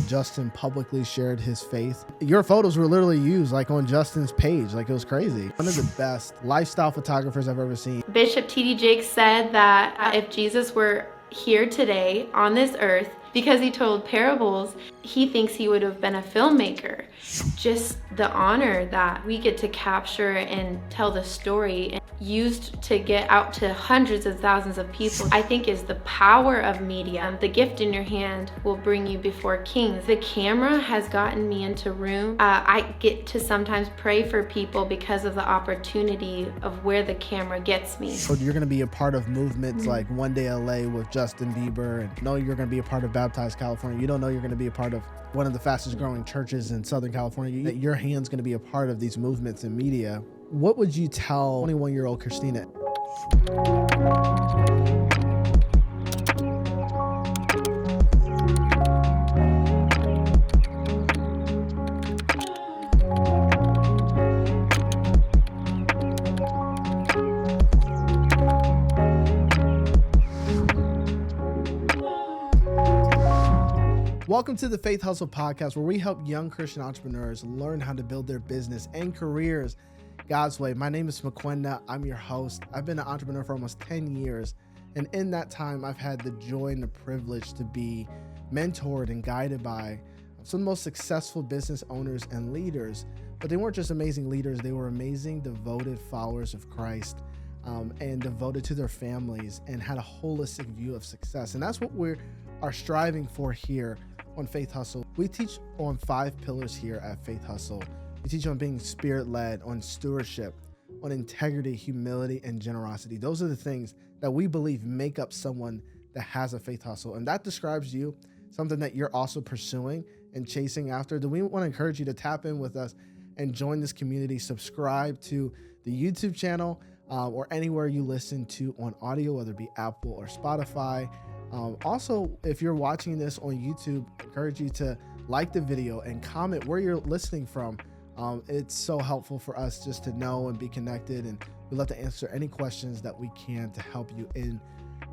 Justin publicly shared his faith. Your photos were literally used like on Justin's page. Like, it was crazy. One of the best lifestyle photographers I've ever seen. Bishop T.D. Jakes said that if Jesus were here today on this earth, because he told parables, he thinks he would have been a filmmaker. Just the honor that we get to capture and tell the story and used to get out to hundreds of thousands of people, I think is the power of media. The gift in your hand will bring you before kings. The camera has gotten me into room. I get to sometimes pray for people because of the opportunity of where the camera gets me. So you're going to be a part of movements like One Day LA with Justin Bieber, and know you're going to be a part of Baptize California. You don't know you're going to be a part of one of the fastest growing churches in Southern California. Your hand's going to be a part of these movements in media. What would you tell 21-year-old Christina? Welcome to the Faith Hustle Podcast, where we help young Christian entrepreneurs learn how to build their business and careers God's way. My name is McQuenda. I'm your host. I've been an entrepreneur for almost 10 years. And in that time, I've had the joy and the privilege to be mentored and guided by some of the most successful business owners and leaders. But they weren't just amazing leaders. They were amazing, devoted followers of Christ, and devoted to their families and had a holistic view of success. And that's what we are striving for here on Faith Hustle. We teach on 5 pillars here at Faith Hustle. We teach on being spirit-led, on stewardship, on integrity, humility, and generosity. Those are the things that we believe make up someone that has a faith hustle. And that describes you, something that you're also pursuing and chasing after. Do we want to encourage you to tap in with us and join this community? Subscribe to the YouTube channel or anywhere you listen to on audio, whether it be Apple or Spotify. Also, if you're watching this on YouTube, I encourage you to like the video and comment where you're listening from. It's so helpful for us just to know and be connected, and we'd love to answer any questions that we can to help you in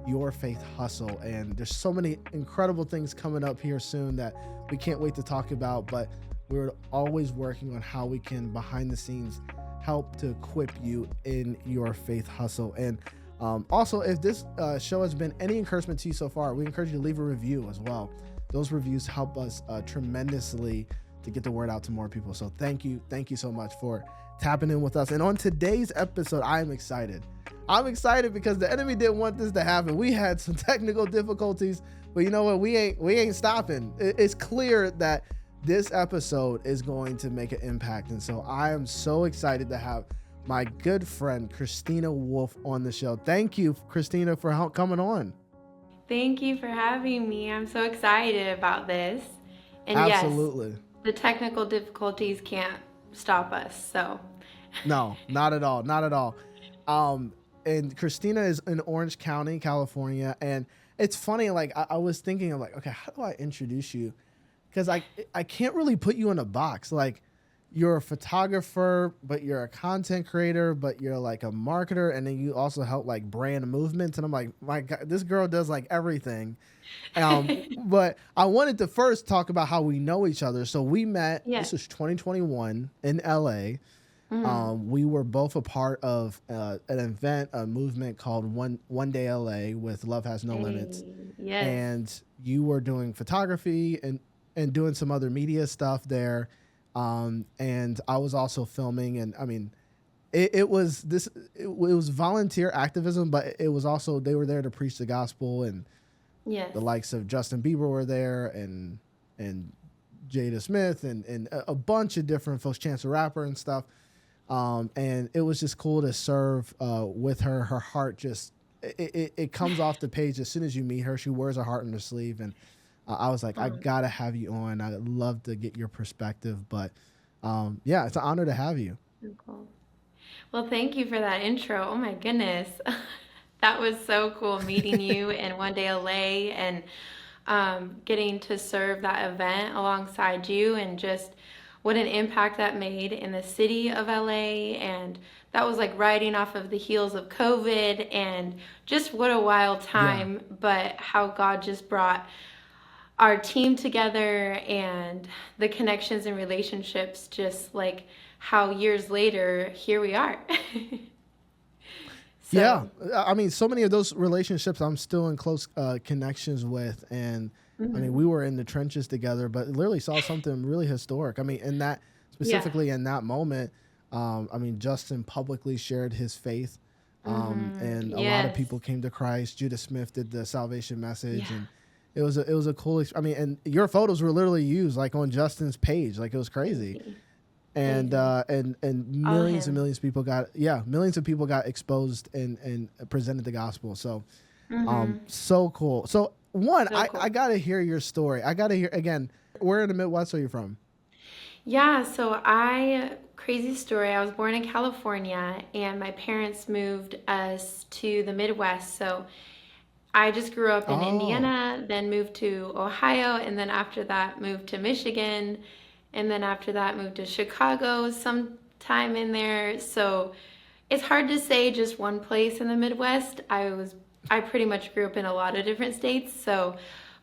your faith hustle. And there's so many incredible things coming up here soon that we can't wait to talk about, but we're always working on how we can, behind the scenes, help to equip you in your faith hustle. And also, if this show has been any encouragement to you so far, we encourage you to leave a review as well. Those reviews help us tremendously to get the word out to more people. So thank you so much for tapping in with us. And on today's episode, I'm excited because the enemy didn't want this to happen. We had some technical difficulties, but you know what? We ain't stopping. It's clear that this episode is going to make an impact. And so I am so excited to have my good friend, Christina Wolfer, on the show. Thank you, Christina, for coming on. Thank you for having me. I'm so excited about this. And Absolutely. Yes, the technical difficulties can't stop us. So no, not at all. Not at all. And Christina is in Orange County, California. And it's funny, like I was thinking of like, okay, how do I introduce you? Because I can't really put you in a box. Like, you're a photographer, but you're a content creator, but you're like a marketer, and then you also help like brand movements. And I'm like, my God, this girl does like everything. But I wanted to first talk about how we know each other. So we met, This was 2021 in LA. Mm-hmm. We were both a part of an event, a movement called One Day LA with Love Has No Limits. Yes. And you were doing photography and doing some other media stuff there. And I was also filming, and I mean, it was volunteer activism, but it was also, they were there to preach the gospel, and the likes of Justin Bieber were there, and Jada Smith, and a bunch of different folks, Chance the Rapper and stuff. And it was just cool to serve with her. Her heart just, it comes off the page as soon as you meet her. She wears her heart on her sleeve, and I was like, I gotta have you on. I'd love to get your perspective, but it's an honor to have you. Cool. Well, thank you for that intro. Oh my goodness. That was so cool meeting you in One Day LA and getting to serve that event alongside you, and just what an impact that made in the city of LA. And that was like riding off of the heels of COVID, and just what a wild time, but how God just brought our team together and the connections and relationships, just like how years later, here we are. Yeah, So, I mean, so many of those relationships I'm still in close connections with, and I mean, we mhm. were in the trenches together, but literally saw something really historic. I mean, in that Yeah. specifically in that moment, I mean, Justin publicly shared his faith, and a lot of Yes. people came to Christ. Judah Smith did the salvation message, Yeah. and it was a cool. I mean, and your photos were literally used like on Justin's page, like it was crazy, Crazy. and Crazy. All and him. millions of people got millions of people got exposed and presented the gospel. So Hmm. so cool. So one, So I cool. gotta hear your story. I gotta hear again. Where in the Midwest are you from? Yeah, so crazy story. I was born in California and my parents moved us to the Midwest. So I just grew up in Oh, Indiana, then moved to Ohio, and then after that moved to Michigan, and then after that moved to Chicago sometime in there. So it's hard to say just one place in the Midwest. I pretty much grew up in a lot of different states. So,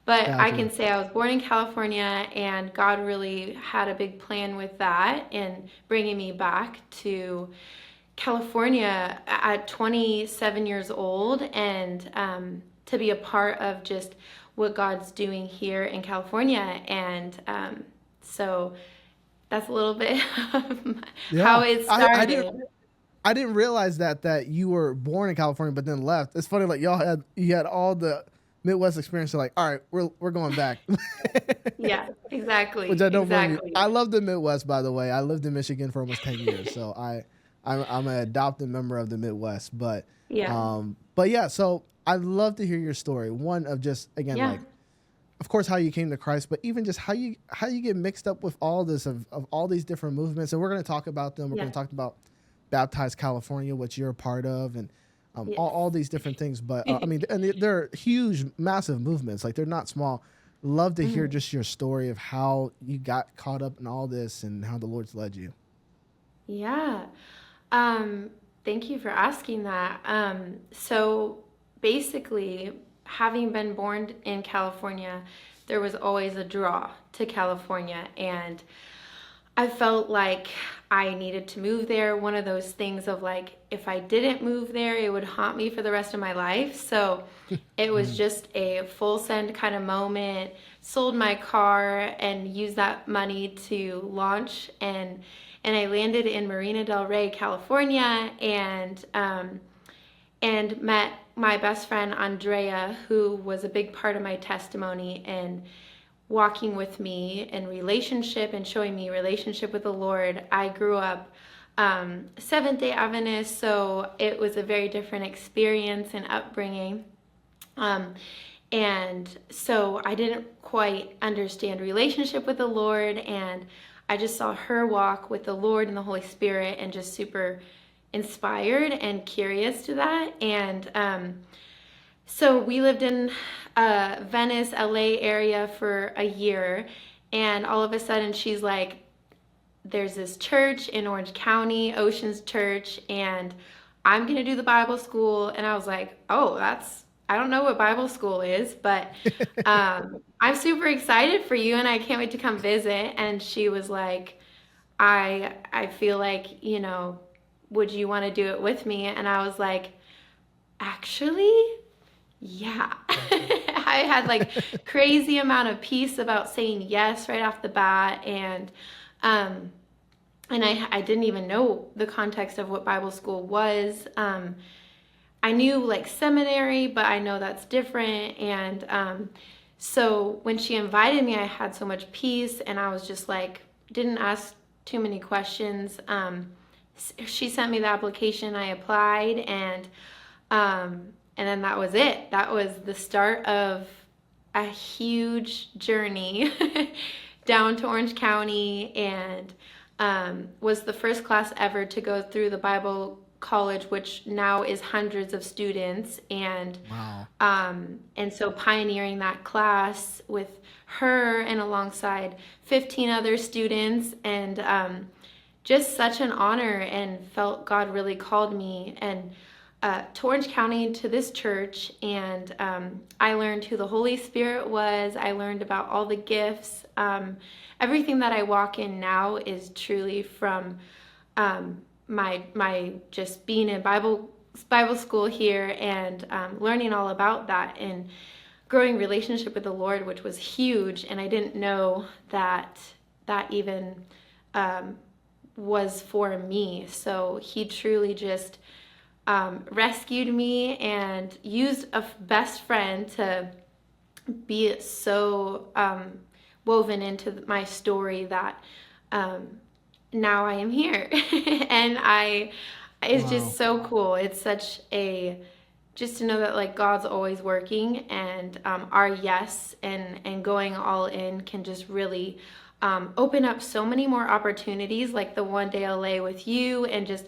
but I gotcha. can say I was born in California, and God really had a big plan with that and bringing me back to California at 27 years old, and to be a part of just what God's doing here in California. And so that's a little bit of how Yeah, it I didn't started. I didn't realize that you were born in California but then left. It's funny, like you had all the Midwest experience. You're like, all right, we're going back. Yeah, Which exactly, I don't blame you. exactly. I love the Midwest, by the way. I lived in Michigan for almost 10 years, so I'm an adopted member of the Midwest. Yeah, But yeah, so I'd love to hear your story. One of just again, yeah, like, of course, how you came to Christ, but even just how you get mixed up with all this of all these different movements, and we're going to talk about them. We're going yeah, to talk about Baptize California, which you're a part of, and yes. all these different things. But I mean, and they're huge, massive movements. Like they're not small. Love to hear Mhm. just your story of how you got caught up in all this and how the Lord's led you. Yeah. Um, Thank you for asking that. So basically, having been born in California, there was always a draw to California, and I felt like I needed to move there. One of those things of like, if I didn't move there, it would haunt me for the rest of my life. So it was Mm. just a full send kind of moment. Sold my car and used that money to launch, and I landed in Marina Del Rey, California, and met my best friend Andrea, who was a big part of my testimony and walking with me in relationship and showing me relationship with the Lord. I grew up Seventh Day Adventist, so it was a very different experience and upbringing. Um, and so I didn't quite understand relationship with the Lord, and I just saw her walk with the Lord and the Holy Spirit, and just super inspired and curious to that. And so we lived in Venice, LA area for a year, and all of a sudden she's like, there's this church in Orange County, Oceans Church, and I'm gonna do the Bible school. And I was like, oh, I don't know what Bible school is, but I'm super excited for you and I can't wait to come visit. And she was like, I feel like, would you want to do it with me? And I was like, actually, yeah. I had like crazy amount of peace about saying yes right off the bat, um and I didn't even know the context of what Bible school was. I knew like seminary, but I know that's different. And so when she invited me, I had so much peace, and I was just like, didn't ask too many questions. She sent me the application, I applied, and then that was it. That was the start of a huge journey down to Orange County, and was the first class ever to go through the Bible college, which now is hundreds of students. Wow. And so pioneering that class with her and alongside 15 other students, and just such an honor, and felt God really called me. And to Orange County to this church, and I learned who the Holy Spirit was. I learned about all the gifts. Everything that I walk in now is truly from my just being in Bible school here, and learning all about that and growing relationship with the Lord, which was huge. And I didn't know that even was for me. So he truly just rescued me and used a best friend to be so woven into my story that now I am here. And it's just so cool. It's such just to know that like God's always working, and our yes and going all in can just really open up so many more opportunities, like the one day LA with you, and just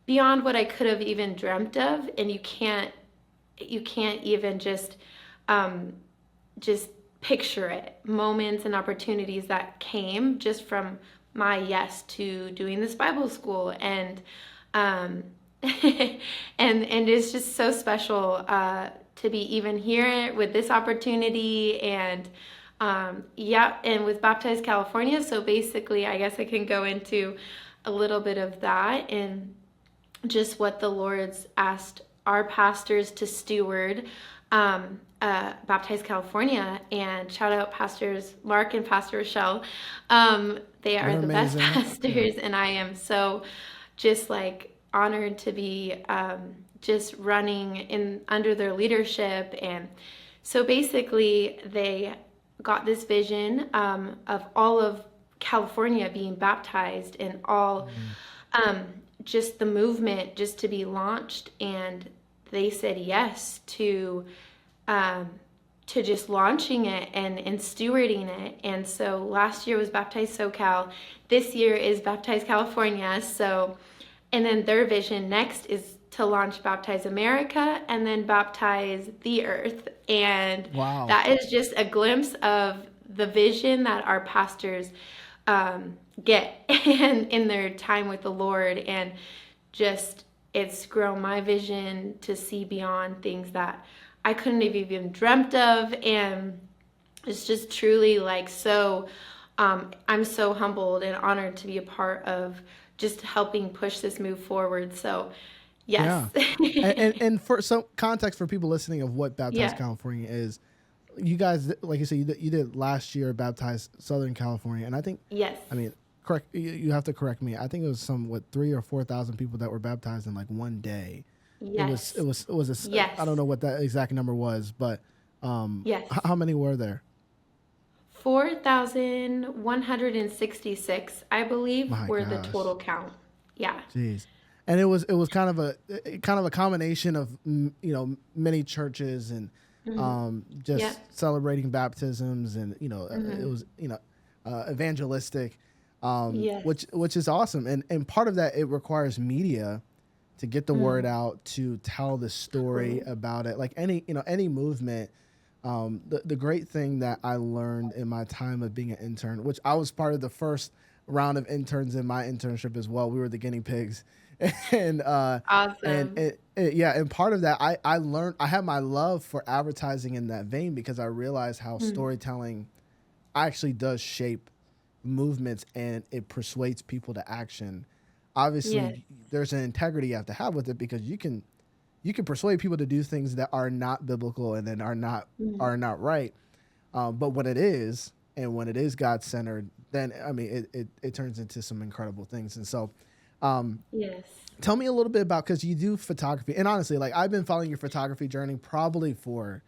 beyond what I could have even dreamt of. And you can't even just picture it. Moments and opportunities that came just from my yes to doing this Bible school, and and it's just so special to be even here with this opportunity, and and with Baptize California. So basically, I guess I can go into a little bit of that and just what the Lord's asked our pastors to steward Baptize California. And shout out Pastors Mark and Pastor Rochelle. They are the best pastors, and I am so just like honored to be just running in under their leadership. And so basically they got this vision of all of California being baptized, and all just the movement just to be launched. And they said yes to just launching it and stewarding it. And so last year was Baptize SoCal. This year is Baptize California. So, and then their vision next is to launch Baptize America and then Baptize the Earth. And that is just a glimpse of the vision that our pastors get in their time with the Lord. And just, it's grown my vision to see beyond things that I couldn't have even dreamt of. And it's just truly like so, I'm so humbled and honored to be a part of just helping push this move forward. So yes. Yeah. And for some context for people listening of what Baptize California is, you guys, like you said, you did last year Baptize Southern California. And I think, I mean, correct, you have to correct me. I think it was 3,000 or 4,000 people that were baptized in like one day. Yes. It was I don't know what that exact number was, but how many were there? 4,166, I believe, were the total count. Yeah. Jeez. And it was kind of a combination of many churches and celebrating baptisms, and it was evangelistic, which is awesome. And part of that, it requires media to get the word out, to tell the story about it. Like any movement, the great thing that I learned in my time of being an intern, which I was part of the first round of interns in my internship as well. We were the guinea pigs. And awesome. And part of that, I learned, I had my love for advertising in that vein, because I realized how storytelling actually does shape movements, and it persuades people to action. Obviously, there's an integrity you have to have with it, because you can persuade people to do things that are not biblical and then are not right. But when it is, and when it is God-centered, then I mean it turns into some incredible things. And so tell me a little bit about, because you do photography, and honestly, like I've been following your photography journey probably for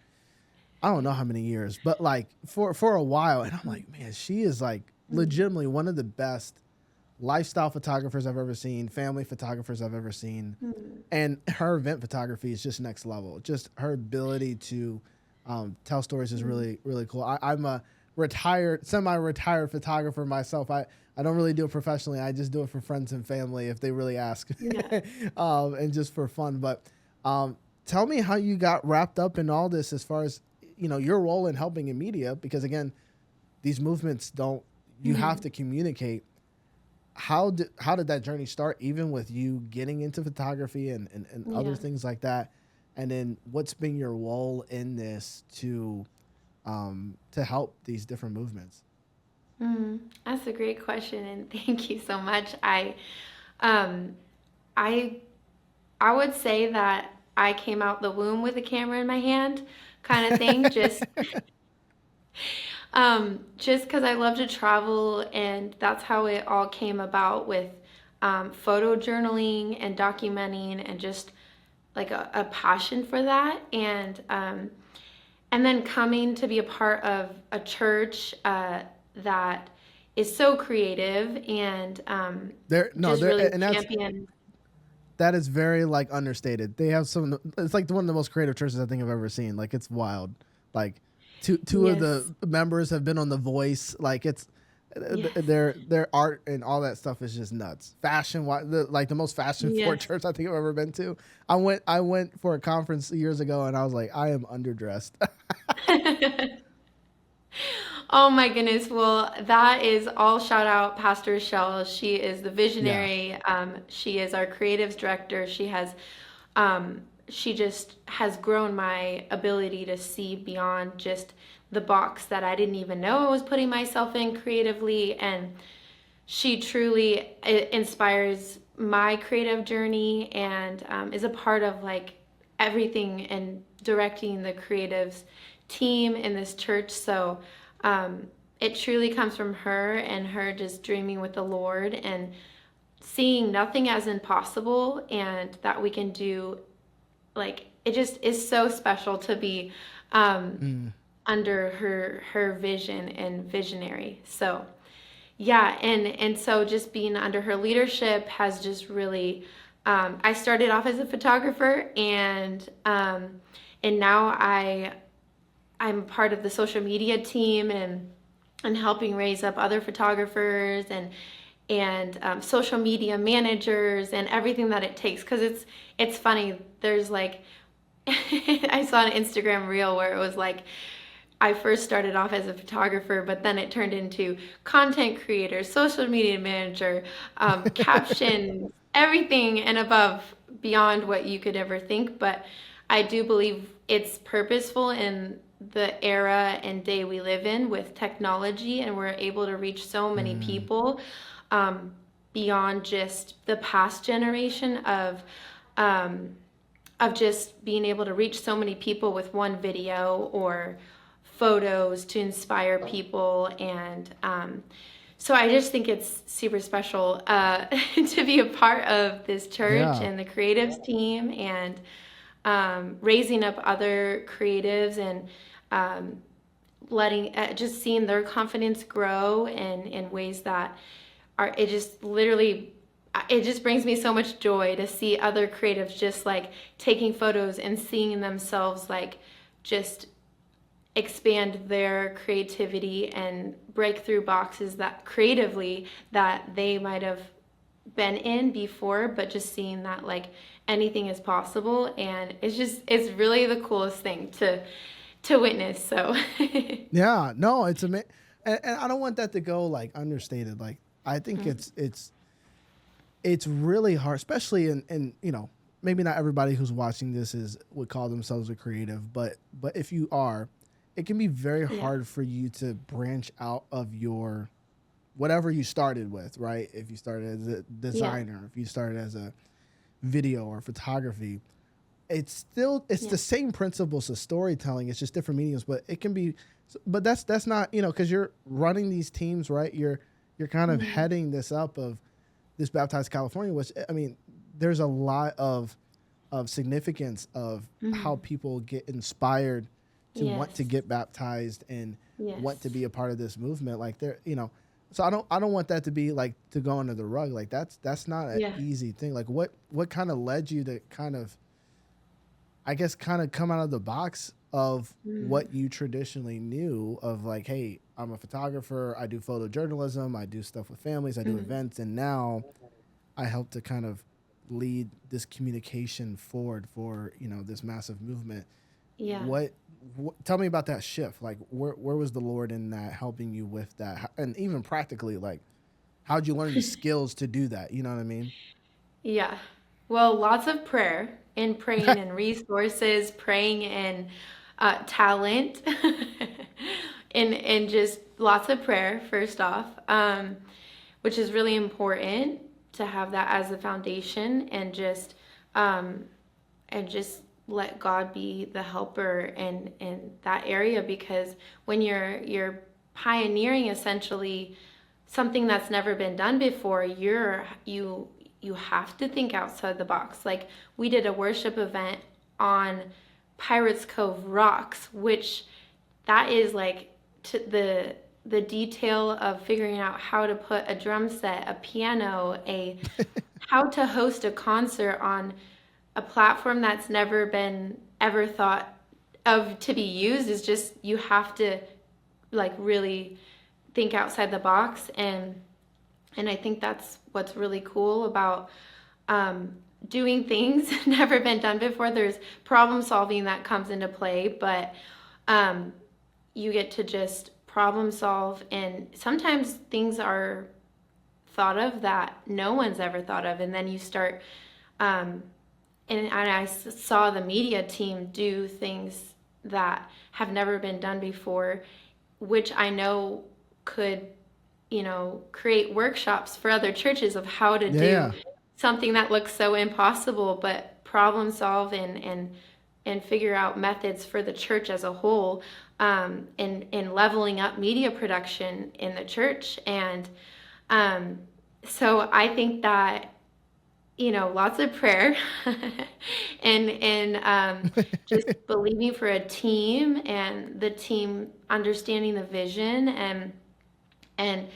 I don't know how many years, but like for a while, and I'm like, man, she is like legitimately one of the best lifestyle photographers I've ever seen, family photographers I've ever seen. And her event photography is just next level. Just her ability to tell stories is really, really cool. I'm a semi-retired photographer myself. I don't really do it professionally. I just do it for friends and family if they really ask, and just for fun. But tell me how you got wrapped up in all this, as far as your role in helping in media, because again, these movements you have to communicate. how did that journey start, even with you getting into photography and other Yeah. things like that? And then what's been your role in this to help these different movements? That's a great question, and thank you so much. Um, I, I would say that I came out the womb with a camera in my hand, kind of thing. Just because I love to travel, and that's how it all came about with photo journaling and documenting, and just like a passion for that, and then coming to be a part of a church that is so creative and There, no, just there, really and that's champion. that is very like understated. They have some. It's like one of the most creative churches I think I've ever seen. Like it's wild. Like two of Yes, the members have been on The Voice. Like it's yes, their art and all that stuff is just nuts. Fashion, like the most fashion forward yes. church I think I've ever been to. I went for a conference years ago and I was like, I am underdressed. Oh my goodness. Well, that is all shout out Pastor Shell. She is the Yeah. visionary. She is our creatives director. She just has grown my ability to see beyond just the box that I didn't even know I was putting myself in creatively. And she truly inspires my creative journey, and is a part of like everything and directing the creatives team in this church. So it truly comes from her and her just dreaming with the Lord and seeing nothing as impossible, and that we can do, like, it just is so special to be um, Mm. under her vision and visionary. So yeah, and so just being under her leadership has just really. I started off as a photographer, and now I'm part of the social media team, and helping raise up other photographers, and social media managers, and everything that it takes. Because it's funny. There's like I saw an Instagram reel where it was like I first started off as a photographer, but then it turned into content creator, social media manager, captions, everything and above, beyond what you could ever think. But I do believe it's purposeful in the era and day we live in with technology, and we're able to reach so many Mm. people um, beyond just the past generation um, of just being able to reach so many people with one video or photos to inspire people. And so I just think it's super special to be a part of this church Yeah. and the creatives team, and raising up other creatives, and um, letting just seeing their confidence grow in ways that are, it just literally, it just brings me so much joy to see other creatives just like taking photos and seeing themselves like just expand their creativity and break through boxes that creatively that they might have been in before, but just seeing that like anything is possible. And it's really the coolest thing to witness. So Yeah, no, it's amazing, and I don't want that to go like understated. Like I think it's really hard, especially in maybe not everybody who's watching this is would call themselves a creative, but if you are, it can be very yeah, hard for you to branch out of your whatever you started with, right? If you started as a yeah, designer, if you started as a video or photography, it's yeah, the same principles of storytelling. It's just different mediums, but it can be. But that's not because you're running these teams, right? You're kind of mm-hmm. heading this up of this Baptize California, which I mean, there's a lot of significance of how Mm-hmm. people get inspired to want to Yes, get baptized and want to yes, be a part of this movement. Like so I don't want that to be like to go under the rug. Like that's not an yeah, easy thing. Like what kind of led you to kind of I guess kind of come out of the box of mm-hmm. what you traditionally knew of like, hey, I'm a photographer, I do photojournalism, I do stuff with families, I do Mm-hmm. events, and now I help to kind of lead this communication forward for this massive movement. Yeah. What tell me about that shift? Like, where was the Lord in that, helping you with that, and even practically, like, how'd you learn the skills to do that? You know what I mean? Yeah. Well, lots of prayer and praying and resources, praying and talent, and just lots of prayer, first off, which is really important to have that as a foundation, um, and just let God be the helper in that area, because when you're pioneering essentially something that's never been done before, you have to think outside the box. Like, we did a worship event on Pirates Cove rocks, which that is like the detail of figuring out how to put a drum set, a piano, a how to host a concert on a platform that's never been ever thought of to be used. Is just, you have to like really think outside the box. And I think that's what's really cool about doing things never been done before. There's problem solving that comes into play, but you get to just problem solve, and sometimes things are thought of that no one's ever thought of, and then you start and I saw the media team do things that have never been done before, which I know could, create workshops for other churches of how to Yeah. do something that looks so impossible, but problem solve and figure out methods for the church as a whole, in leveling up media production in the church. And so I think that, lots of prayer and just believing for a team, and the team understanding the vision, and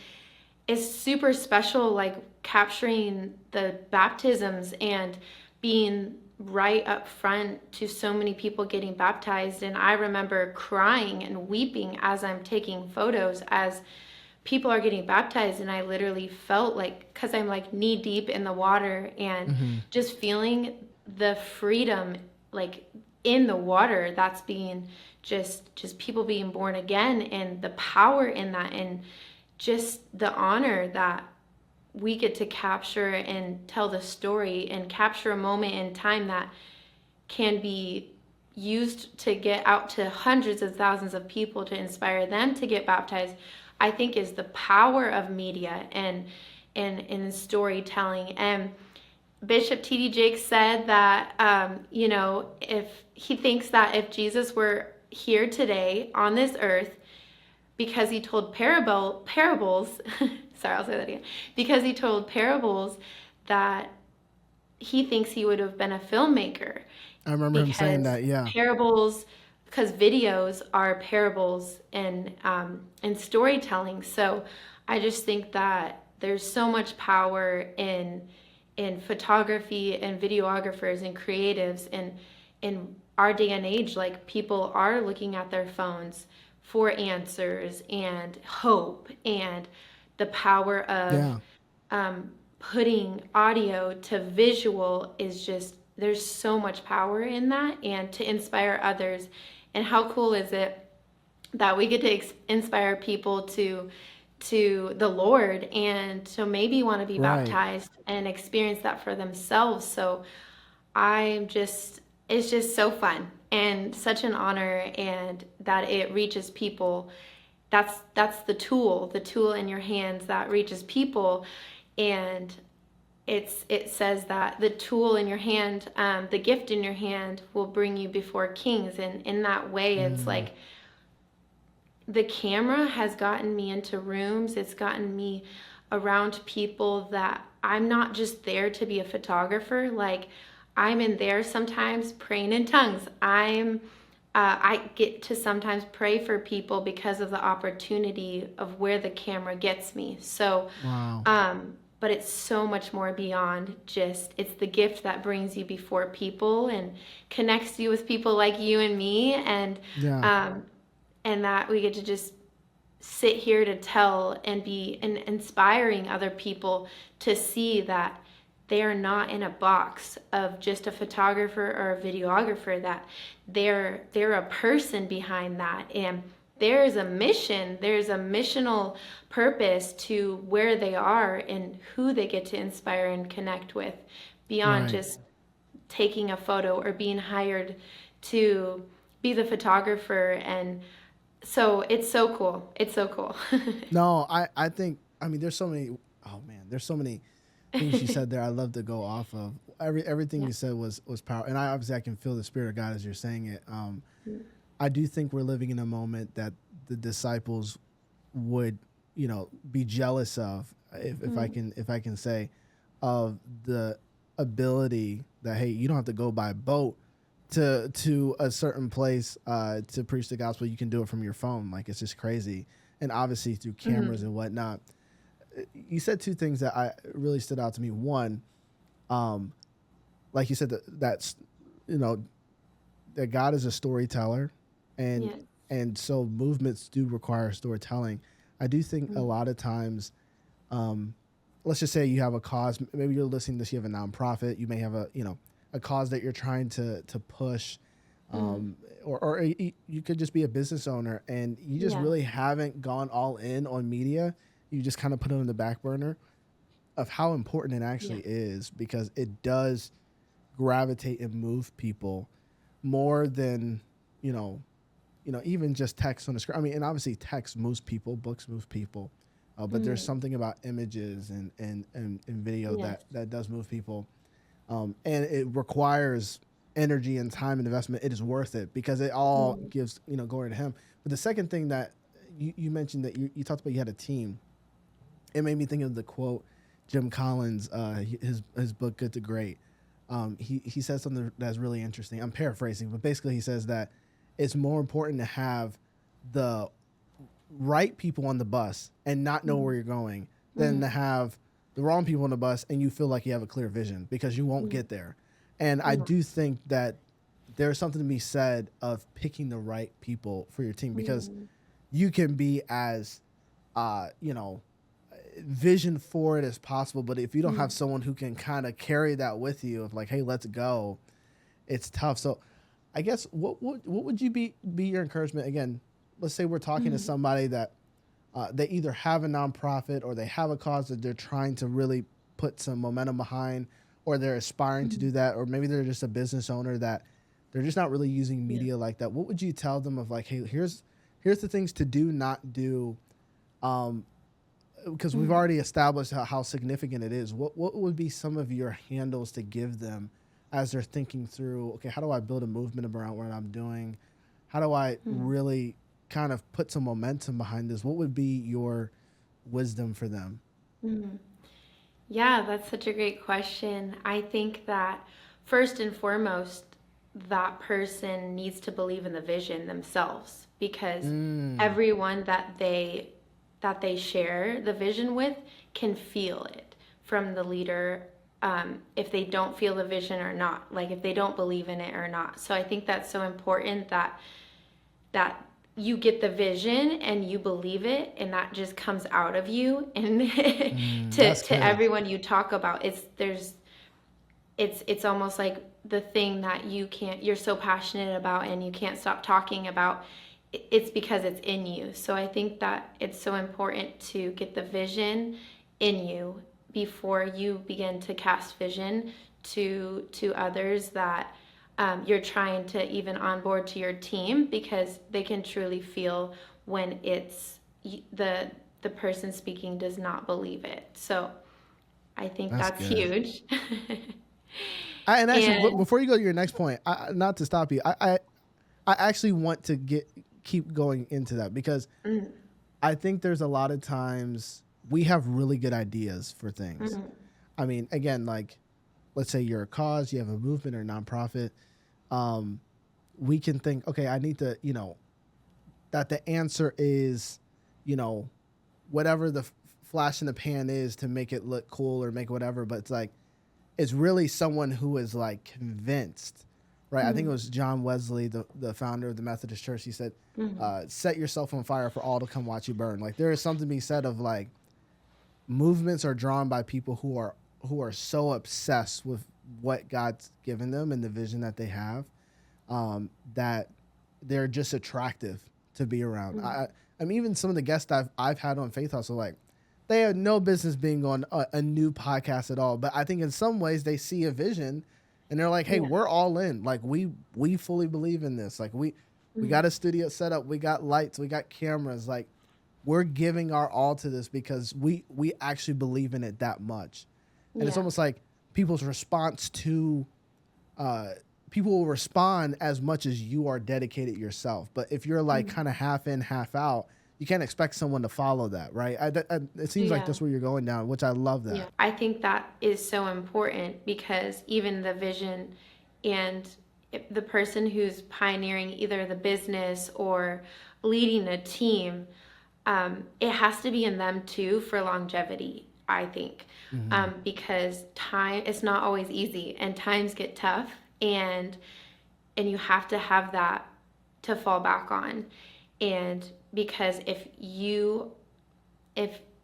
it's super special, like capturing the baptisms and being right up front to so many people getting baptized. And I remember crying and weeping as I'm taking photos as people are getting baptized, and I literally felt like, because I'm like knee deep in the water, and just feeling the freedom like in the water that's being just people being born again, and the power in that, and just the honor that we get to capture and tell the story and capture a moment in time that can be used to get out to hundreds of thousands of people to inspire them to get baptized. I think is the power of media and storytelling. And Bishop T.D. Jakes said that, if he thinks that if Jesus were here today on this earth, because he told parables, sorry, I'll say that again, because he told parables, that he thinks he would have been a filmmaker. I remember him saying that, yeah. Parables, because videos are parables and storytelling. So I just think that there's so much power in photography and videographers and creatives, and in our day and age, like people are looking at their phones for answers and hope, and the power of putting audio to visual is just, there's so much power in that, and to inspire others. And how cool is it that we get to inspire people to the Lord, and to maybe want to be baptized and experience that for themselves. So it's just so fun and such an honor, and that it reaches people. That's the tool in your hands that reaches people. And it says that the tool in your hand, the gift in your hand will bring you before kings. And in that way, it's like the camera has gotten me into rooms. It's gotten me around people that I'm not just there to be a photographer. Like, I'm in there sometimes praying in tongues. I get to sometimes pray for people because of the opportunity of where the camera gets me. So, but it's so much more beyond just, it's the gift that brings you before people and connects you with people like you and me. And, and that we get to just sit here to tell and be inspiring other people to see that they are not in a box of just a photographer or a videographer, that they're a person behind that. And there is a mission, there's a missional purpose to where they are and who they get to inspire and connect with beyond Right. just taking a photo or being hired to be the photographer. And so it's so cool. It's so cool. No, I think, I mean, there's so many, oh man, there's so many things you said there. I love to go off of. Everything Yeah. you said was powerful. And I can feel the Spirit of God as you're saying it. I do think we're living in a moment that the disciples would, be jealous of, if I can say, of the ability that, hey, you don't have to go by boat to a certain place to preach the gospel. You can do it from your phone. Like, it's just crazy. And obviously through cameras and whatnot. You said two things that I really stood out to me. One, like you said, that's, that God is a storyteller, and Yes. and so movements do require storytelling. I do think a lot of times, let's just say you have a cause. Maybe you're listening to this. You have a nonprofit. You may have a cause that you're trying to push, or you could just be a business owner, and you just Yeah. really haven't gone all in on media. You just kind of put it on the back burner of how important it actually is, because it does gravitate and move people more than, even just text on the screen. I mean, and obviously text moves people, books move people, but there's something about images and video Yes. that does move people. And it requires energy and time and investment. It is worth it because it all gives, glory to him. But the second thing that you mentioned, that you talked about, you had a team. It made me think of the quote, Jim Collins, his book, Good to Great. He says something that's really interesting. I'm paraphrasing, but basically he says that it's more important to have the right people on the bus and not know where you're going than to have the wrong people on the bus and you feel like you have a clear vision, because you won't get there. And I do think that there's something to be said of picking the right people for your team, because you can be as, vision forward as possible, but if you don't have someone who can kind of carry that with you of like, hey, let's go, it's tough. So I guess what would you be your encouragement? Again, let's say we're talking to somebody that they either have a nonprofit or they have a cause that they're trying to really put some momentum behind, or they're aspiring to do that, or maybe they're just a business owner that they're just not really using media like that. What would you tell them of like, hey, here's the things to do, not do, because we've already established how significant it is. What would be some of your handles to give them as they're thinking through, okay, how do I build a movement around what I'm doing? How do I really kind of put some momentum behind this? What would be your wisdom for them? Yeah, that's such a great question. I think that first and foremost, that person needs to believe in the vision themselves, because everyone that they share the vision with can feel it from the leader, if they don't feel the vision or not, like if they don't believe in it or not. So I think that's so important that you get the vision and you believe it, and that just comes out of you, and That's to good. everyone you talk about. It's almost like the thing that you're so passionate about and you can't stop talking about. It's because it's in you. So I think that it's so important to get the vision in you before you begin to cast vision to others that you're trying to even onboard to your team, because they can truly feel when it's the person speaking does not believe it. So I think That's that's good. huge. And actually, And before you go to your next point, not to stop you, I actually want to keep going into that, because I think there's a lot of times we have really good ideas for things. I mean, again, like, let's say you're a cause, you have a movement or a nonprofit. We can think, okay, I need to, that the answer is, whatever the flash in the pan is to make it look cool or make whatever. But it's like, it's really someone who is like convinced, right? I think it was John Wesley, the founder of the Methodist Church. He said, set yourself on fire for all to come watch you burn. Like, there is something to be said of like, movements are drawn by people who are so obsessed with what God's given them and the vision that they have, that they're just attractive to be around. I mean, even some of the guests I've had on Faith Hustle, like, they have no business being on a new podcast at all. But I think in some ways they see a vision and they're like, hey, we're all in. Like, we fully believe in this. Like, we got a studio set up. We got lights. We got cameras. Like, we're giving our all to this because we actually believe in it that much. And it's almost like people's response to people will respond as much as you are dedicated yourself. But if you're like kind of half in, half out, you can't expect someone to follow that, right? It seems like that's where you're going down, which I love that. Yeah. I think that is so important because even the vision and the person who's pioneering either the business or leading a team, it has to be in them too for longevity, I think, because time is not always easy and times get tough, and you have to have that to fall back on. And because if you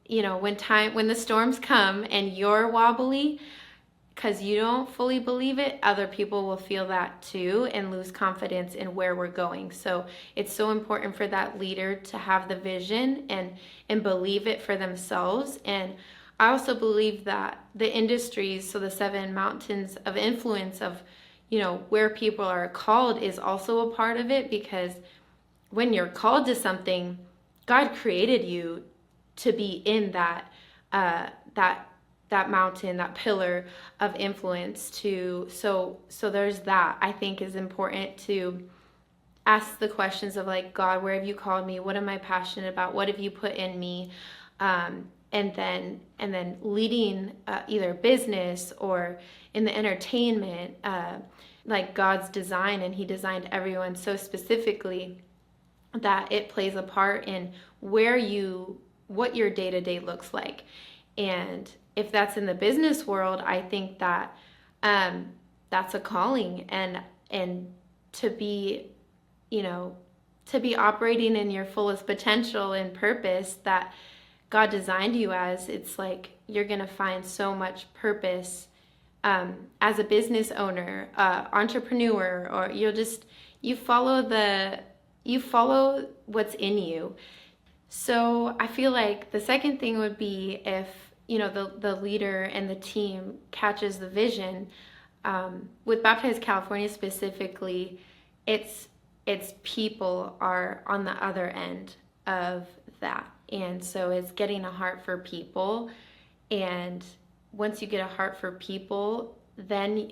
know, when the storms come and you're wobbly because you don't fully believe it, other people will feel that too and lose confidence in where we're going. So it's so important for that leader to have the vision and believe it for themselves. And I also believe that the industries, so the 7 mountains of influence of, you know, where people are called is also a part of it, because when you're called to something, God created you to be in that mountain, that pillar of influence too. So there's that, I think, is important to ask the questions of like, God, where have you called me? What am I passionate about? What have you put in me? And then leading either business or in the entertainment, like God's design, and he designed everyone so specifically that it plays a part in what your day-to-day looks like. And if that's in the business world, I think that that's a calling, and to be, you know, to be operating in your fullest potential and purpose that God designed you as, it's like you're gonna find so much purpose as a business owner, entrepreneur, or you follow what's in you. So I feel like the second thing would be if, you know, the leader and the team catches the vision. With Baptize California specifically, it's people are on the other end of that. And so it's getting a heart for people. And once you get a heart for people, then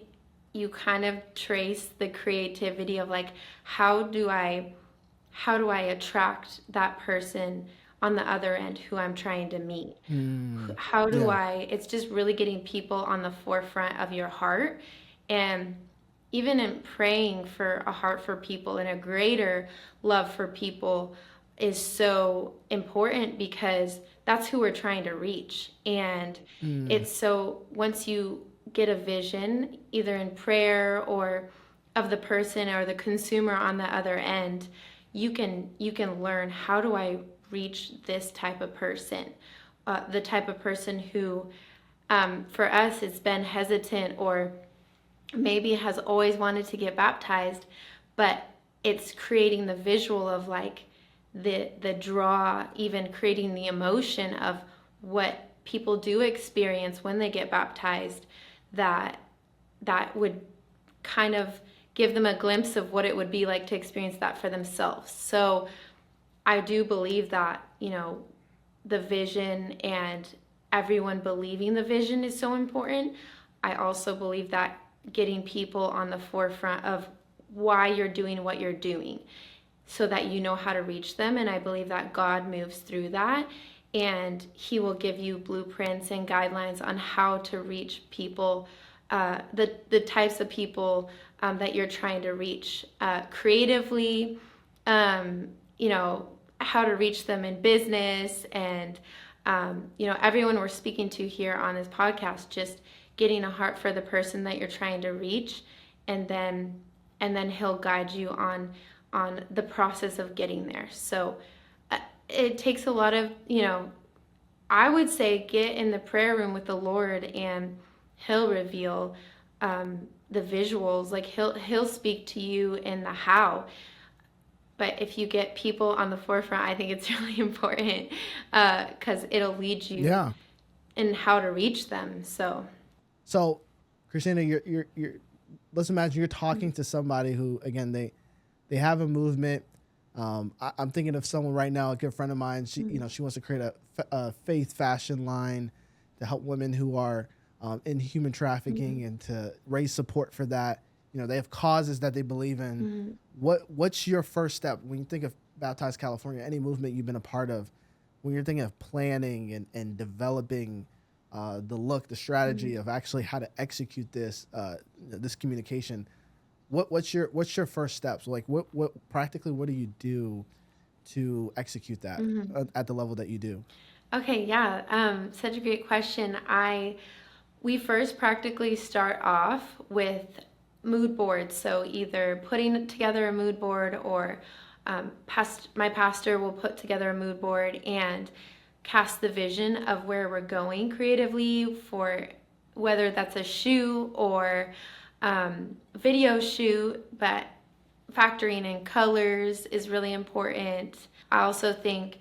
you kind of trace the creativity of like, how do I attract that person on the other end who I'm trying to meet? How do it's just really getting people on the forefront of your heart. And even in praying for a heart for people and a greater love for people is so important, because that's who we're trying to reach. And it's so, once you get a vision, either in prayer or of the person or the consumer on the other end, you can learn, how do I reach this type of person, the type of person who, for us, it's been hesitant or maybe has always wanted to get baptized, but it's creating the visual of like the draw, even creating the emotion of what people do experience when they get baptized, that would kind of give them a glimpse of what it would be like to experience that for themselves. So I do believe that, you know, the vision and everyone believing the vision is so important. I also believe that getting people on the forefront of why you're doing what you're doing, so that you know how to reach them. And I believe that God moves through that, and he will give you blueprints and guidelines on how to reach people, the types of people that you're trying to reach creatively, you know, how to reach them in business, and you know, everyone we're speaking to here on this podcast, just getting a heart for the person that you're trying to reach, and then he'll guide you on the process of getting there. So it takes a lot of, you know, I would say get in the prayer room with the Lord, and he'll reveal the visuals. Like he'll speak to you in the how. But if you get people on the forefront, I think it's really important because it'll lead you Yeah. in how to reach them. So, Christina, you're let's imagine you're talking to somebody who, again, they have a movement. I'm thinking of someone right now, a good friend of mine. She wants to create a faith fashion line to help women who are in human trafficking and to raise support for that. They have causes that they believe in. What's your first step when you think of Baptize California? Any movement you've been a part of, when you're thinking of planning and developing the strategy of actually how to execute this communication. What's your first steps? Like what practically what do you do to execute that at the level that you do? Okay, yeah, such a great question. We first practically start off with mood boards. So either putting together a mood board or my pastor will put together a mood board and cast the vision of where we're going creatively, for whether that's a shoe or video shoot, but factoring in colors is really important. I also think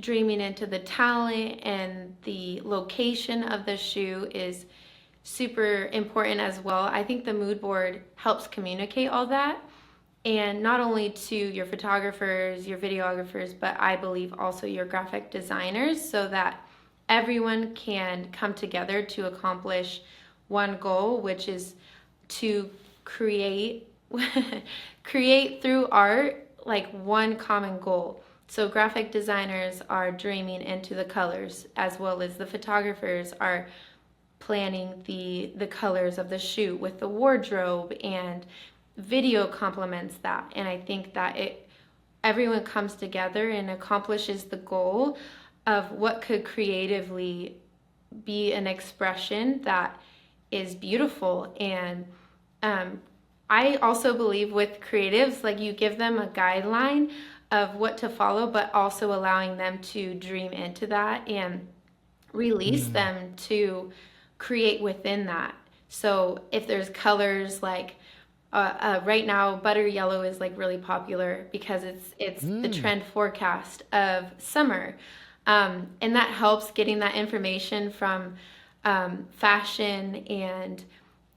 dreaming into the talent and the location of the shoe is super important as well. I think the mood board helps communicate all that, and not only to your photographers, your videographers, but I believe also your graphic designers, so that everyone can come together to accomplish one goal, which is to create create through art like one common goal. So graphic designers are dreaming into the colors, as well as the photographers are planning the colors of the shoot with the wardrobe, and video complements that. And I think that everyone comes together and accomplishes the goal of what could creatively be an expression that is beautiful. And I also believe with creatives, like, you give them a guideline of what to follow, but also allowing them to dream into that and release them to create within that. So if there's colors like right now, butter yellow is like really popular because it's the trend forecast of summer, and that helps getting that information from fashion. And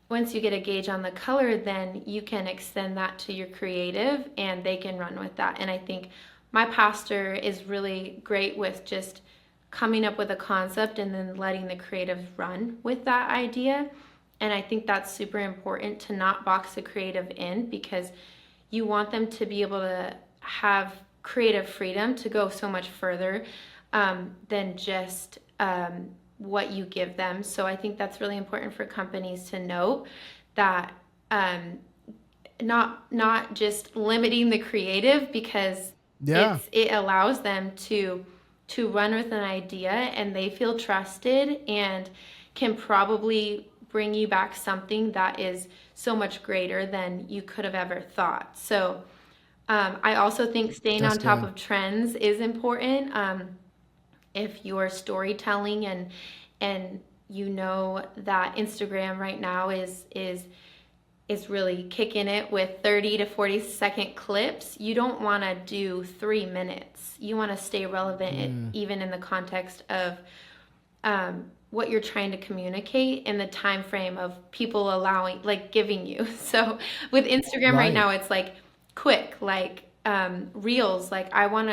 once you get a gauge on the color, then you can extend that to your creative and they can run with that. And I think my pastor is really great with just coming up with a concept and then letting the creative run with that idea. And I think that's super important, to not box a creative in, because you want them to be able to have creative freedom to go so much further than just what you give them. So I think that's really important for companies to note, that not just limiting the creative, because it allows them to run with an idea and they feel trusted and can probably bring you back something that is so much greater than you could have ever thought. So I also think staying on top of trends is important. If you're storytelling and you know that Instagram right now is really kicking it with 30 to 40 second clips, you don't want to do 3 minutes. You want to stay relevant even in the context of what you're trying to communicate in the time frame of people allowing, like, giving you. So with Instagram right now, it's like quick, like reels. Like, I want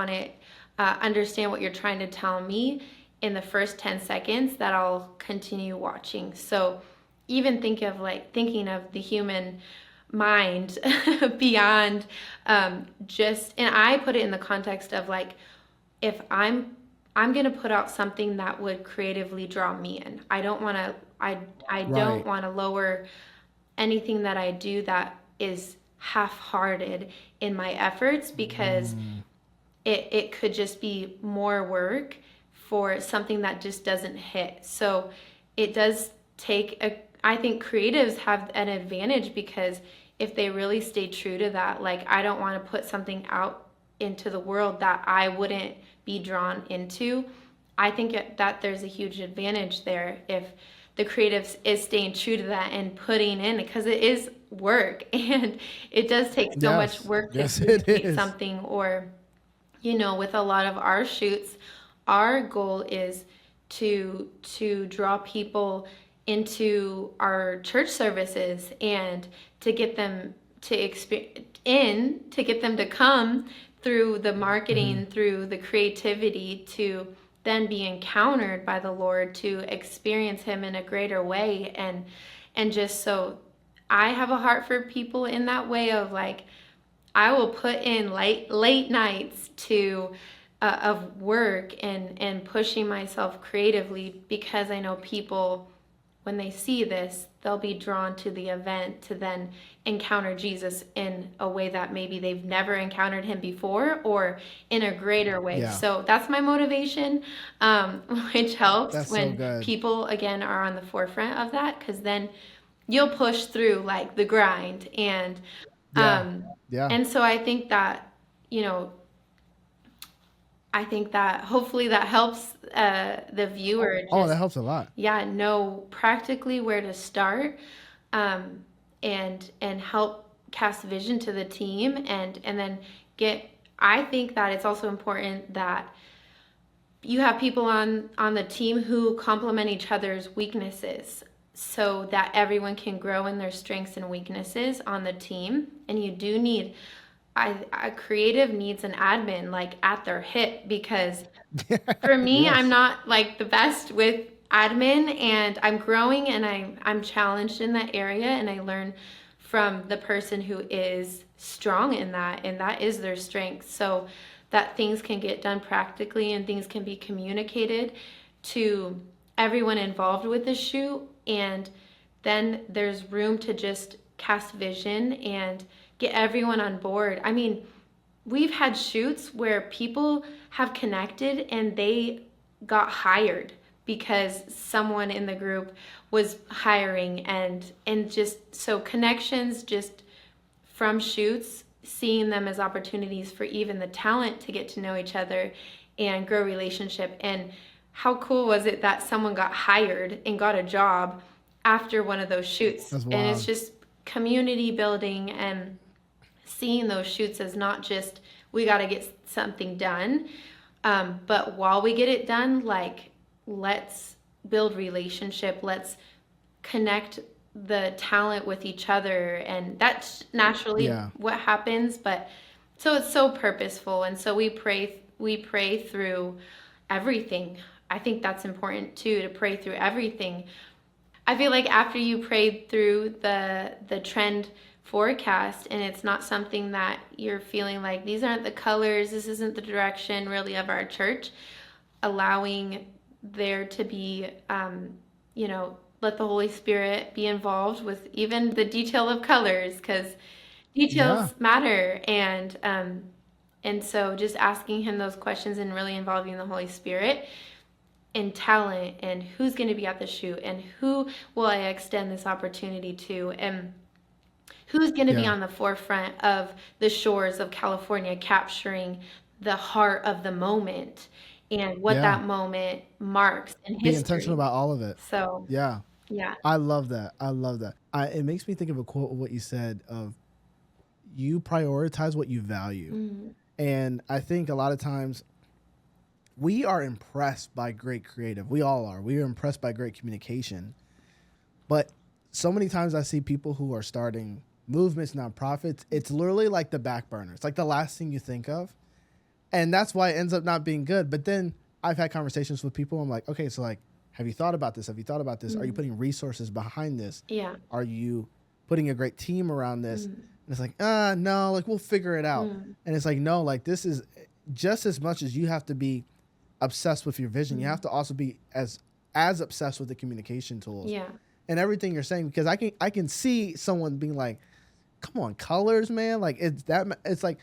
to understand what you're trying to tell me in the first 10 seconds that I'll continue watching. So even thinking of the human mind beyond just, and I put it in the context of, like, if I'm going to put out something that would creatively draw me in. I don't want to lower anything that I do that is half-hearted in my efforts, because it could just be more work for something that just doesn't hit. So it does take I think creatives have an advantage, because if they really stay true to that, like, I don't want to put something out into the world that I wouldn't be drawn into. I think that there's a huge advantage there if the creatives is staying true to that and putting in, because it is work and it does take so much Yes. work to Yes, it communicate is. something. Or, with a lot of our shoots, our goal is to draw people into our church services and to get them to get them to come through the Hmm. marketing, through the creativity, to then be encountered by the Lord, to experience him in a greater way. And just so I have a heart for people in that way of like, I will put in late nights to of work and pushing myself creatively, because I know people, when they see this, they'll be drawn to the event to then encounter Jesus in a way that maybe they've never encountered him before, or in a greater way. Yeah. So that's my motivation, which helps That's so when good. people, again, are on the forefront of that, because then you'll push through like the grind. Yeah. Um, Yeah. and so you know, I think that hopefully that helps the viewer Oh, that just, helps a lot. yeah, know practically where to start, um, and help cast vision to the team, and then get. I think that it's also important that you have people on the team who complement each other's weaknesses, so that everyone can grow in their strengths and weaknesses on the team. And you do need, a creative needs an admin like at their hip, because for me, I'm Yes. not like the best with admin, and I'm growing, and I'm challenged in that area, and I learn from the person who is strong in that, and that is their strength. So that things can get done practically and things can be communicated to everyone involved with the shoot, and then there's room to just cast vision and get everyone on board. I mean, we've had shoots where people have connected and they got hired because someone in the group was hiring, and just so connections, just from shoots, seeing them as opportunities for even the talent to get to know each other and grow relationship. And how cool was it that someone got hired and got a job after one of those shoots? That's And it's wild. just community building, and seeing those shoots as not just we got to get something done, but while we get it done, like, let's build relationship, let's connect the talent with each other, and that's naturally Yeah. what happens. But so it's so purposeful, and so we pray through everything. I think that's important too, to pray through everything. I feel like after you prayed through the trend forecast, and it's not something that you're feeling like these aren't the colors, this isn't the direction really of our church, allowing there to be, let the Holy Spirit be involved with even the detail of colors, because Yeah. details matter. And so just asking him those questions and really involving the Holy Spirit and talent, and who's going to be at the shoot, and who will I extend this opportunity to, and who's going to be Yeah. on the forefront of the shores of California, capturing the heart of the moment and what Yeah. that moment marks in Be intentional history. about all of it. So, Yeah. yeah. I love that. I love that. It makes me think of a quote of what you said of you prioritize what you value. Mm, And I think a lot of times we are impressed by great creative. We all are. We are impressed by great communication. But so many times I see people who are starting movements, nonprofits, it's literally like the back burner. It's like the last thing you think of. And that's why it ends up not being good. But then I've had conversations with people. I'm like, okay, so like, have you thought about this? Have you thought about this? Are you mm, putting resources behind this? yeah. Are you putting a great team around this? Mm, And it's like, no, like we'll figure it out. mm, And it's like, no, like this is just as much as you have to be obsessed with your vision. You mm, have to also be as obsessed with the communication tools yeah. and everything you're saying, because I can see someone being like, come on, colors, man. Like it's like,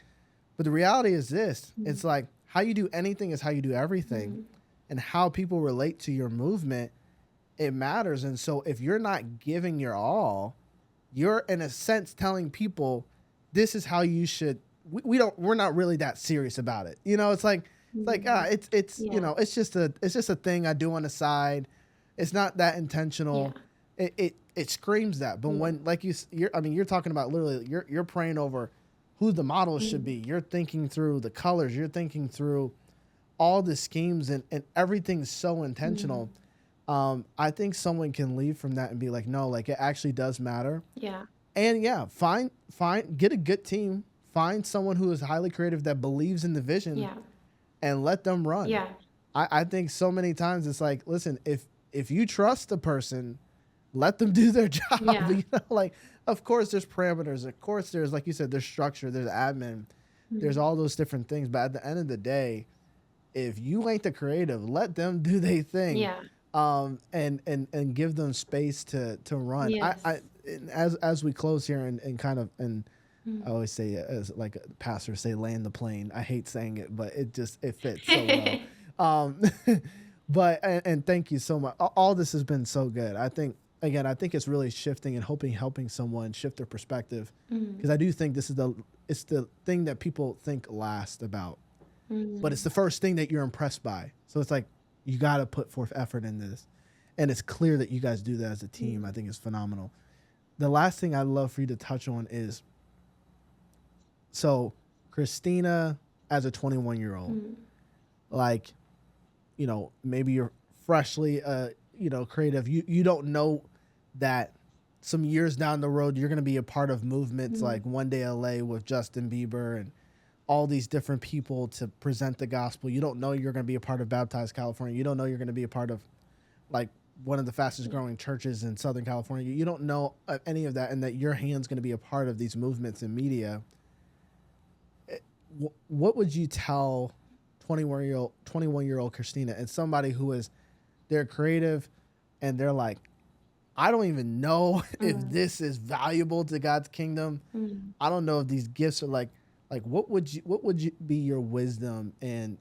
but the reality is this, Mm, it's like how you do anything is how you do everything, mm, and how people relate to your movement, it matters. And so if you're not giving your all, you're in a sense telling people this is how you should, we're not really that serious about it. It's like mm, it's yeah. it's just a thing I do on the side. it's not that intentional. It screams that. But when, like you're talking about literally, you're praying over who the models should be. You're thinking through the colors. You're thinking through all the schemes, and everything's so intentional. I think someone can leave from that and be like, no, like it actually does matter. Yeah. And find get a good team. Find someone who is highly creative that believes in the vision. Yeah. And let them run. Yeah. I think so many times it's like, listen, if you trust the person, let them do their job. Yeah. You know, like, of course there's parameters. Of course there's, like you said, there's structure, there's admin, there's all those different things. But at the end of the day, if you ain't the creative, let them do their thing. Yeah. And give them space to run. Yes. As we close here and kind of, and I always say, as like pastors say, land the plane. I hate saying it, but it fits so well. But thank you so much. All this has been so good. I think it's really shifting and helping someone shift their perspective, because I do think it's the thing that people think last about, but it's the first thing that you're impressed by. So it's like, you got to put forth effort in this, and it's clear that you guys do that as a team. I think it's phenomenal. The last thing I'd love for you to touch on is, so Christina, as a 21-year-old, like, you know, maybe you're freshly, creative. You don't know that some years down the road, you're going to be a part of movements like One Day LA with Justin Bieber and all these different people to present the gospel. You don't know you're going to be a part of Baptize California. You don't know you're going to be a part of like one of the fastest growing churches in Southern California. You don't know any of that, and that your hand's going to be a part of these movements in media. What would you tell 21-year-old Christina, and somebody who is, they're creative and they're like, I don't even know if this is valuable to God's kingdom. I don't know if these gifts are like what would you be your wisdom and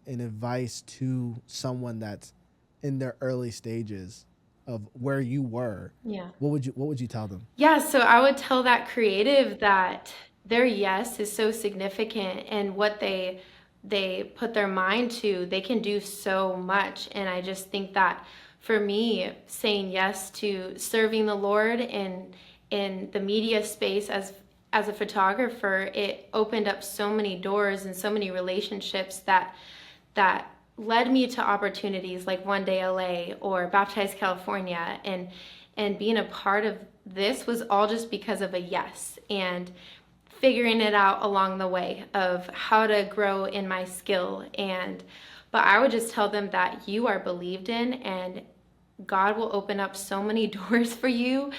advice to someone that's in their early stages of where you were? Yeah. What would you tell them? Yeah, so I would tell that creative that their yes is so significant, and what they put their mind to, they can do so much. And I just think that for me, saying yes to serving the Lord in the media space as a photographer, it opened up so many doors and so many relationships that led me to opportunities like One Day LA or Baptize California, and being a part of this was all just because of a yes, and figuring it out along the way of how to grow in my skill. But I would just tell them that you are believed in, and God will open up so many doors for you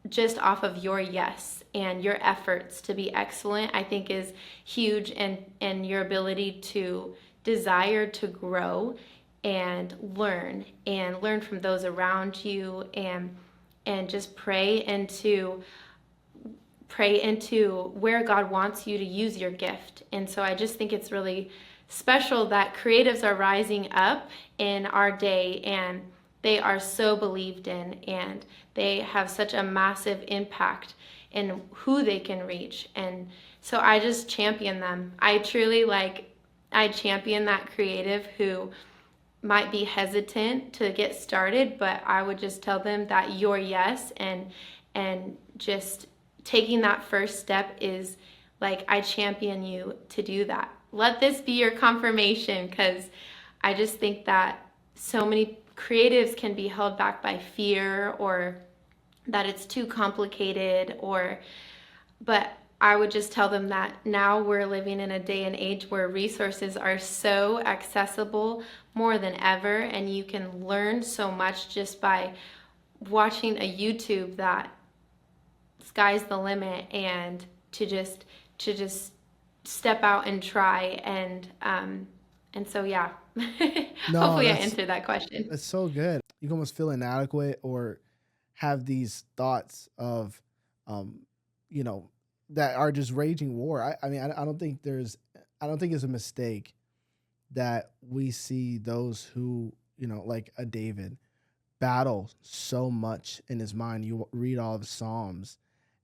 just off of your yes, and your efforts to be excellent, I think, is huge, and your ability to desire to grow and learn from those around you, and just pray into where God wants you to use your gift. And so I just think it's really special that creatives are rising up in our day, and they are so believed in, and they have such a massive impact in who they can reach. And so I just champion them. I truly I champion that creative who might be hesitant to get started, but I would just tell them that your yes and just taking that first step is like, I champion you to do that. Let this be your confirmation, because I just think that so many creatives can be held back by fear, or that it's too complicated, but I would just tell them that now we're living in a day and age where resources are so accessible more than ever, and you can learn so much just by watching a YouTube, that sky's the limit, and to just step out and try, and so yeah. No, Hopefully I answered that question. It's so good. You can almost feel inadequate or have these thoughts of that are just raging war. I mean, I don't think it's a mistake that we see those who, like a David, battle so much in his mind. You read all the Psalms,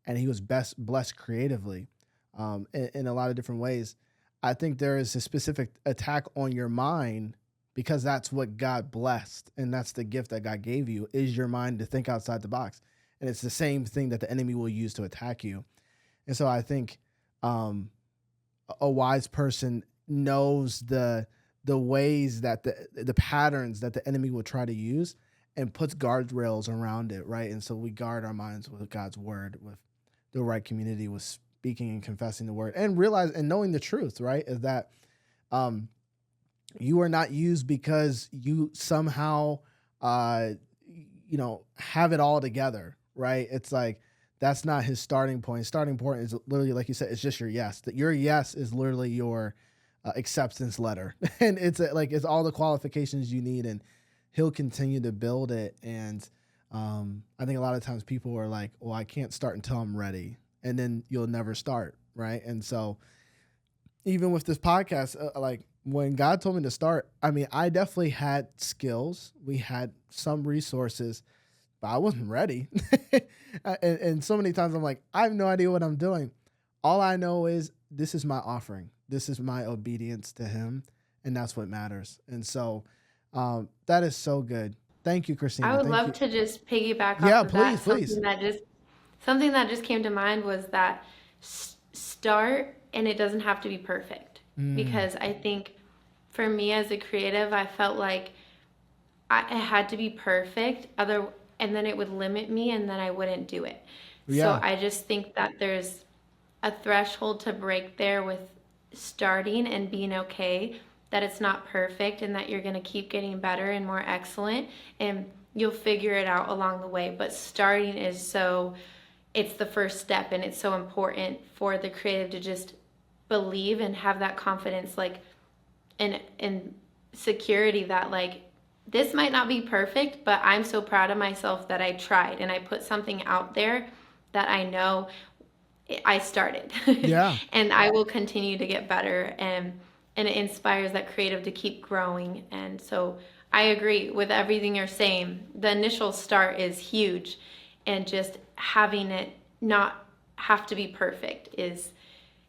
and he was blessed creatively in a lot of different ways. I think there is a specific attack on your mind, because that's what God blessed. And that's the gift that God gave you, is your mind to think outside the box. And it's the same thing that the enemy will use to attack you. And so I think a wise person knows the ways that the patterns that the enemy will try to use, and puts guardrails around it, right? And so we guard our minds with God's word, with the right community, with speaking and confessing the word, and realize and knowing the truth, right? Is that you are not used because you somehow have it all together, right? It's like, that's not his starting point. His starting point is literally, like you said, it's just your yes. That your yes is literally your acceptance letter, and it's all the qualifications you need, and he'll continue to build it. And I think a lot of times people are like, well, I can't start until I'm ready, and then you'll never start, right? And so even with this podcast, like when God told me to start, I mean, I definitely had skills. We had some resources, but I wasn't ready. and so many times I'm like, I have no idea what I'm doing. All I know is this is my offering. This is my obedience to him, and that's what matters. And so that is so good. Thank you, Christina. I would Thank love you. to just piggyback Yeah, off of please, that. please. Something that just came to mind was that start, and it doesn't have to be perfect. Because I think for me as a creative, I felt like it had to be perfect, and then it would limit me, and then I wouldn't do it. Yeah. So I just think that there's a threshold to break there with starting and being okay that it's not perfect, and that you're going to keep getting better and more excellent, and you'll figure it out along the way. But starting it's the first step, and it's so important for the creative to just believe and have that confidence, like, and security that, like, this might not be perfect, but I'm so proud of myself that I tried, and I put something out there that I know I started. Yeah. And I will continue to get better, and it inspires that creative to keep growing. And so I agree with everything you're saying. The initial start is huge, and just having it not have to be perfect is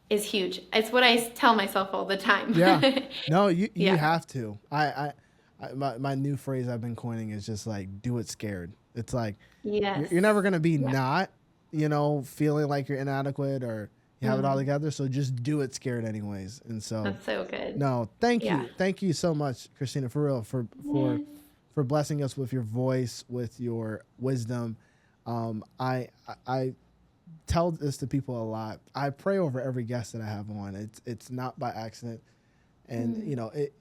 huge. It's what I tell myself all the time. Yeah. No, you Yeah. have to. My new phrase I've been coining is just like, do it scared. It's like, Yes. you're never going to be not, feeling like you're inadequate or you have it all together. So just do it scared anyways. And so That's so good. no, thank Yeah. you. Thank you so much, Christina, for real, for blessing us with your voice, with your wisdom. I tell this to people a lot. I pray over every guest that I have on. It's not by accident. And,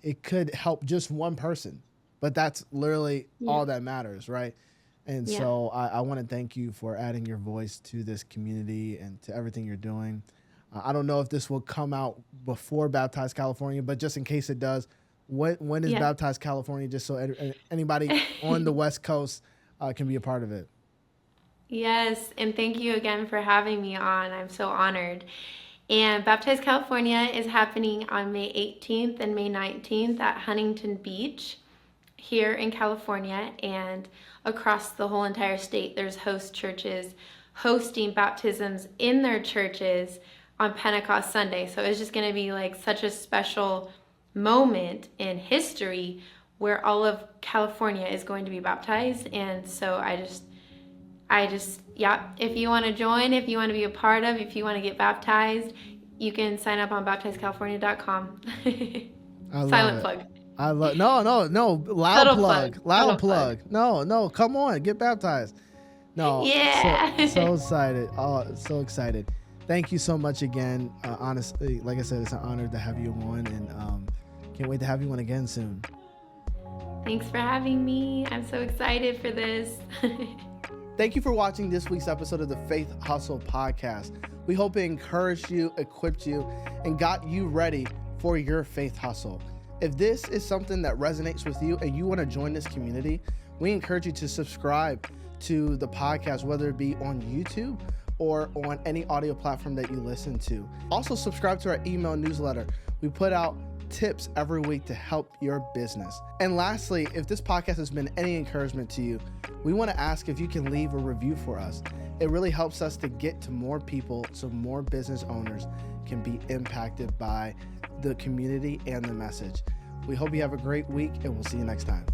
it could help just one person, but that's literally all that matters, right? And so I want to thank you for adding your voice to this community and to everything you're doing. I don't know if this will come out before Baptize California, but just in case it does, when is Baptize California, just so anybody on the West Coast can be a part of it? Yes, and thank you again for having me on. I'm so honored. And Baptize California is happening on May 18th and May 19th at Huntington Beach here in California, and across the whole entire state. There's host churches hosting baptisms in their churches on Pentecost Sunday. So it's just going to be like such a special moment in history where all of California is going to be baptized. And so I just, if you want to join, if you want to be a part of, if you want to get baptized, you can sign up on baptizecalifornia.com. Silent plug. No, loud Subtle plug. plug. Loud Subtle plug. plug. No, come on, get baptized. No, Yeah. so excited. Oh, so excited. Thank you so much again. Honestly, like I said, it's an honor to have you on, and can't wait to have you on again soon. Thanks for having me. I'm so excited for this. Thank you for watching this week's episode of the Faith Hustle Podcast. We hope it encouraged you, equipped you, and got you ready for your faith hustle. If this is something that resonates with you and you want to join this community, we encourage you to subscribe to the podcast, whether it be on YouTube or on any audio platform that you listen to. Also, subscribe to our email newsletter. We put out tips every week to help your business. And lastly, if this podcast has been any encouragement to you, we want to ask if you can leave a review for us. It really helps us to get to more people so more business owners can be impacted by the community and the message. We hope you have a great week, and we'll see you next time.